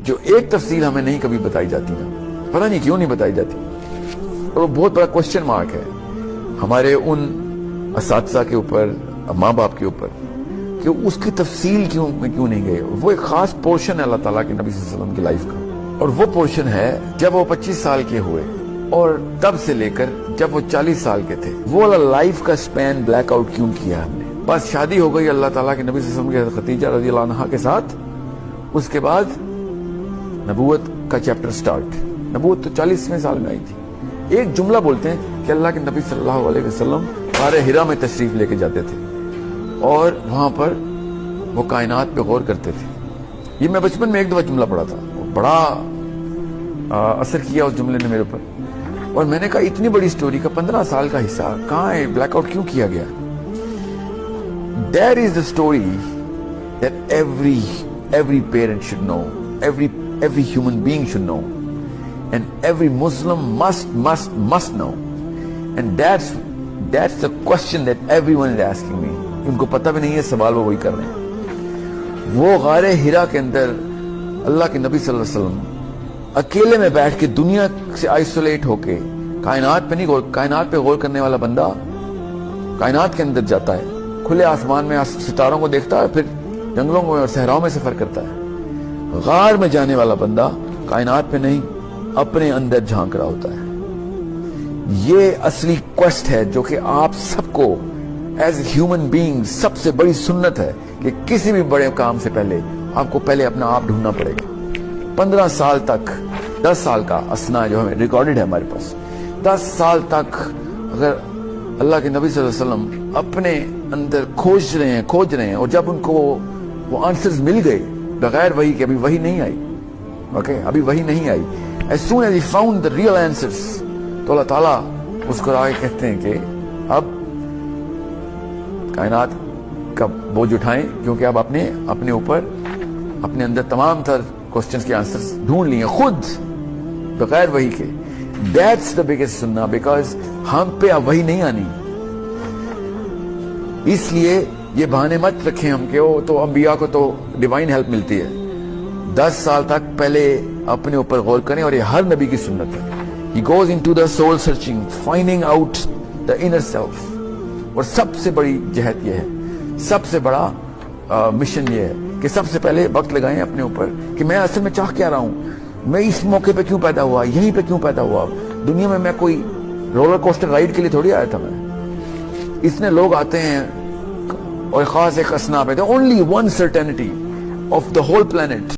جو ایک تفصیل ہمیں نہیں کبھی بتائی جاتی نا، پتہ نہیں کیوں نہیں بتائی جاتی، اور وہ بہت بڑا کوشچن مارک ہے ہمارے ان اساتذہ کے اوپر، ماں باپ کے اوپر، کہ اس کی تفصیل کیوں نہیں گئے۔ وہ ایک خاص پورشن ہے اللہ تعالیٰ کے نبی صلی اللہ علیہ وسلم کی لائف کا، اور وہ پورشن ہے جب وہ 25 سال کے ہوئے اور تب سے لے کر جب وہ 40 سال کے تھے، وہ لائف کا سپین بلیک آؤٹ کیوں کیا ہم نے۔ بس شادی ہو گئی اللہ تعالیٰ کے نبی صلی اللہ علیہ وسلم کی حضرت خدیجہ رضی اللہ عنہا کے ساتھ، اس کے بعد نبوت کا چیپٹر سٹارٹ۔ نبوت تو 40ویں سال میں آئی تھی۔ ایک جملہ بولتے ہیں کہ اللہ کے نبی صلی اللہ علیہ وسلم غار حرا میں تشریف لے کے جاتے تھے اور وہاں پر وہ کائنات پہ غور کرتے تھے۔ یہ میں بچپن میں ایک دفعہ جملہ پڑھا تھا، بڑا اثر کیا اس جملے نے میرے اوپر، اور میں نے کہا اتنی بڑی سٹوری کا 15 سال کا حصہ کہاں ہے، بلیک آؤٹ کیوں کیا گیا؟ That is the story that every parent should know, every human being should know, and every Muslim must know, and that's the question that everyone is asking me. ان کو پتہ بھی نہیں ہے، سوال وہ وہی کر رہے ہیں۔ وہ غار حرا کے اندر اللہ کے نبی صلی اللہ علیہ وسلم اکیلے میں بیٹھ کے دنیا سے آئسولیٹ ہو کے کائنات پہ نہیں غور، کائنات پہ غور کرنے والا بندہ کائنات کے اندر جاتا ہے، کھلے آسمان میں ستاروں کو دیکھتا ہے، پھر جنگلوں میں اور صحراؤں میں سفر کرتا ہے۔ غار میں جانے والا بندہ کائنات پہ نہیں، اپنے اندر جھانک رہا ہوتا ہے۔ یہ اصلی کوسٹ ہے جو کہ آپ سب کو ایز ہیومن بینگ سب سے بڑی سنت ہے کہ کسی بھی بڑے کام سے پہلے آپ کو پہلے اپنا آپ ڈھونڈنا پڑے گا۔ 15 سال تک، 10 سال کا اسنا جو ہمیں ریکارڈڈ ہے ہمارے پاس، 10 سال تک اگر اللہ کے نبی صلی اللہ علیہ وسلم اپنے اندر کھوج رہے ہیں، اور جب ان کو وہ آنسرز مل گئے بغیر وحی کے، ابھی وحی نہیں آئی، اوکے، ابھی وحی نہیں آئی، as soon as he found the real answers، تو اللہ تعالیٰ اس کو آگے کہتے ہیں کہ اب کائنات کا بوجھ اٹھائیں، کیونکہ اب اپنے اوپر اپنے اندر تمام تر کوسچنز کے آنسرز ڈھونڈ لیے خود بغیر وحی کے۔ That's the biggest sunnah، because ہم پہ اب وحی نہیں آنی، اس لیے یہ بہانے مت رکھیں ہم کہ وہ تو انبیاء کو تو ڈیوائن ہیلپ ملتی ہے۔ 10 سال تک پہلے اپنے اوپر غور کریں، اور یہ ہر نبی کی سنت ہے۔ He goes into the soul searching, finding out the inner self، اور سب سے بڑی جہت یہ ہے، سب سے بڑا مشن یہ ہے کہ سب سے پہلے وقت لگائیں اپنے اوپر کہ میں اصل میں چاہ کیا رہا ہوں، میں اس موقع پہ کیوں پیدا ہوا، یہیں پہ کیوں پیدا ہوا، دنیا میں کوئی رولر کوسٹر رائڈ کے لیے تھوڑی آیا تھا میں۔ اتنے لوگ آتے ہیں اور خاص ایک اسنا پہ، only one certainty of the whole planet